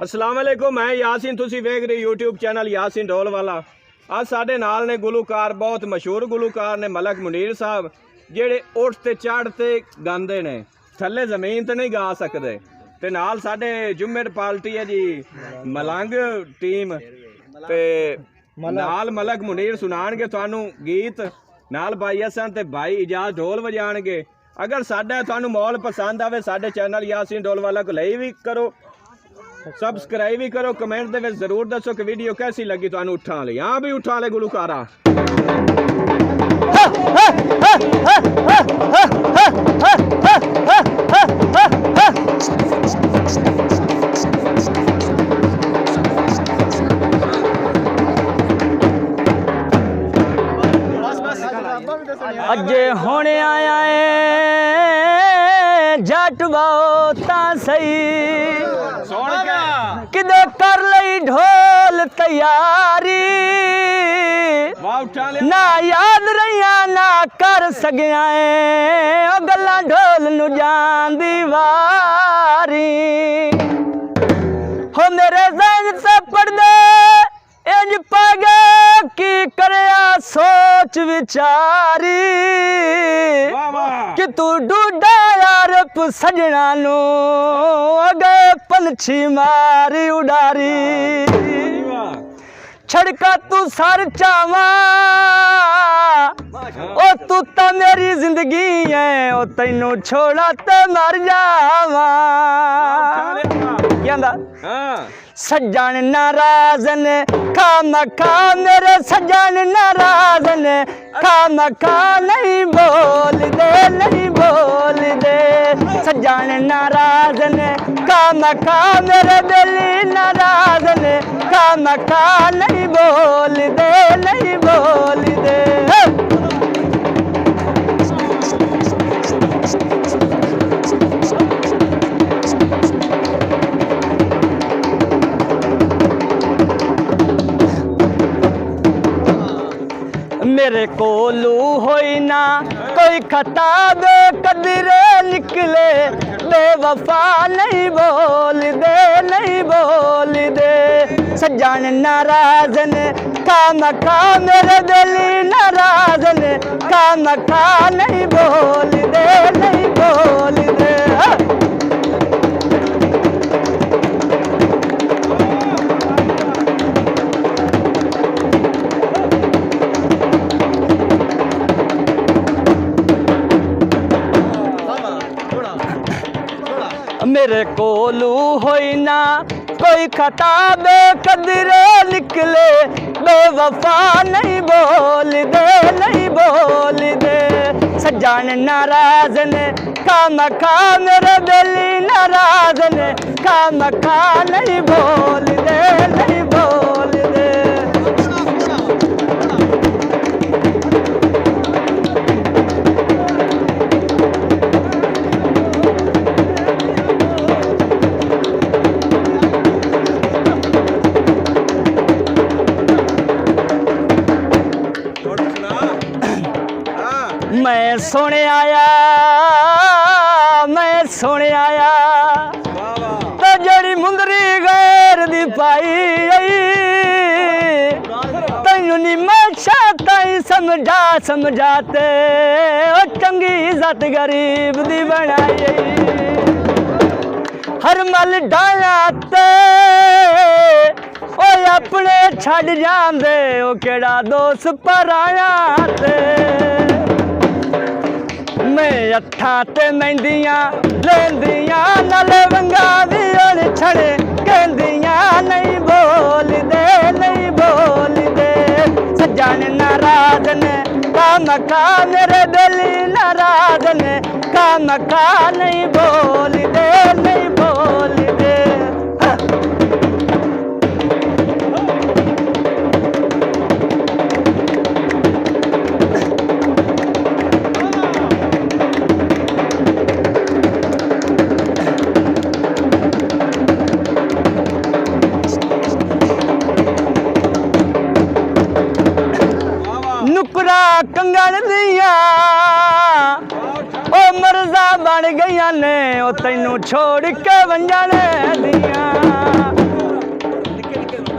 अस्सलाम वालेकुम, मैं यासीन, तुसी वेख रहे यूट्यूब चैनल यासीन ढोल वाला। आज साडे नाल ने गुलूकार, बहुत मशहूर गुलूकार ने मलक मुनीर साहब, जेड़े उठते चढ़ते गांदे ने, थल्ले जमीन ते नहीं गा सकते। ते नाल साडे जुम्मेर पार्टी है जी मलंग टीम, ते नाल मलक मुनीर सुनाणगे तुहानू गीत, नाल भाई हसन ते भाई इजाज ढोल बजाणगे। अगर साडा तुहानू माहौल पसंद आवे, साडे चैनल यासीन ढोल वाला को लाइक भी करो, सबसक्राइब भी करो, कमेंट दे विच जरूर दसो कि वीडियो कैसी लगी तुहानू। उठा ले यहाँ भी उठा ले गुलूकारा। अजे होने आया है जट बहुता सही, किदे कर लई ढोल तैयारी, ना याद रहिया ना कर सकिया ओ गल्लां ढोल नू जान दी वारी। हो मेरे ज़हन से पढ़दे इंज पागे की करया सोच विचारी, कि तू डूडा यार सजना नू अगे पंछी मारी उडारी। छड़का तू सर चावा ओ तू तो मेरी जिंदगी है, ओ तैनू छोड़ा ते मर जावा। सज्जन नाराज ने खामखा, मेरे सज्जन नाराज ने खामखा, नहीं बोल दे नहीं बोल दे। सज्जन नाराज ने खामखा, मेरे दिल नाराज ने खामखा, नहीं बोल दे नहीं बोल दे। मेरे कोलू होई ना कोई खता, दे कदरे निकले बेवफा, नहीं बोल दे नहीं बोल दे। सज्जन नाराज ने खामखा, मेरे दिल नाराज ने खामखा, नहीं बोल दे नहीं बोल दे। मेरे कोलू होई ना कोई खता, बे कदरे निकले बेवफा, नहीं बोल दे नहीं बोल दे। सज्जन नाराज ने खामखा, मेरे दिल नाराज ने खामखा, नहीं बोल दे नहीं बोल दे। मैं सोने आया तो जड़ी मुंदरी गैर दी पाई, तैनू नी मैं ताई समझाते ओ चंगी इज्जत गरीब दी बनाई। हर मल डाया ते ओ अपने छड़ जांदे, ओ केड़ा दोस्त पराया ते। मैं अठा ते मेहंदियां लेंदियां, नाले वंगा भी ओण छड़े कहंदियां, नहीं बोल दे नहीं बोल दे। सज्जन नाराज ने खामखा, मेरे दिल नाराज ने खामखा, नहीं बोल दे नहीं बोल दे। नुकरा कंगन दिया ओ मर्जा बन गई ने, ओ तैनू छोड़ के वंजन दिया।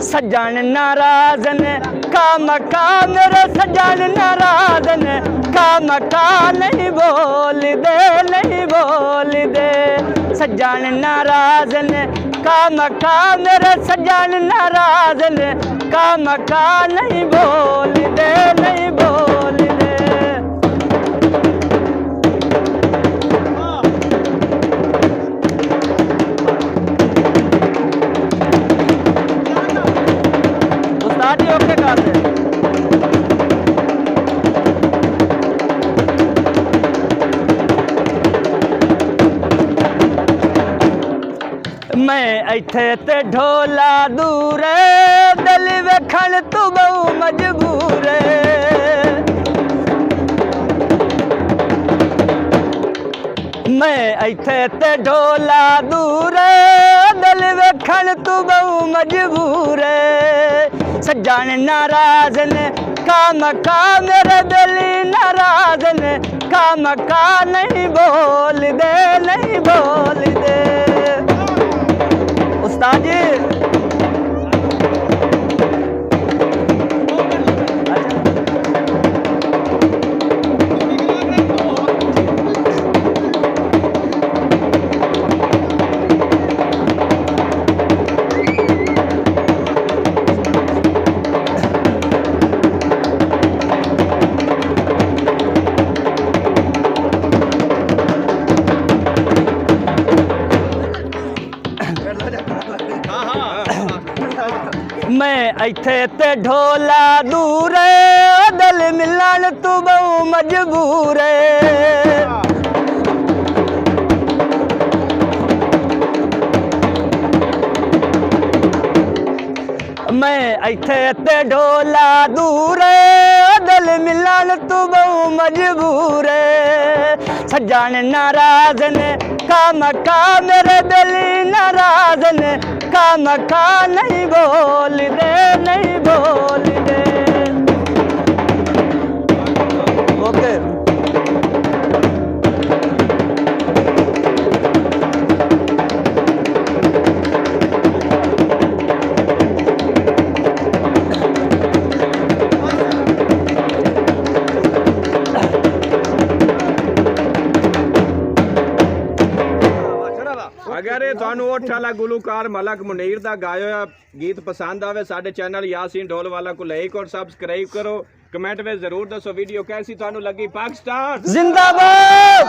सजन नाराज ने खामखा मेरे सजन नाराज ने खामखा नहीं बोल दे सजन नाराज ने खामखा मेरे सजन नाराज ने खामखा नहीं बोल दे उस्ताद जी ओके कर दे। मैं इथे ते ढोला दूर दिल वेखण तू बहु मजबूर मैं इथे ते ढोला दूर दिल वेखण तू बहु मजबूर सजन नाराज ने खामखा मेरे दिल नाराज ने खामखा नहीं बोल दे उस्ताद जी मैं इथे ते ढोला दूर दिल मिलन तू बहु मजबूर मैं इथे ते ढोला दूर दिल मिलन तू बहु मजबूर सजन नाराज ने खामखा मेरे दिल नाराज ने खामखा नहीं बोल दे ओके अगर ये थानू उठ वाला गुलूकार मलक मुनीर दा गाया होया गीत पसंद आवे साडे चैनल यासीन ढोल वाला को लाइक और सब्सक्राइब करो कमेंट में जरूर दसो वीडियो कैसी थानू लगी। पाकिस्तान जिंदाबाद।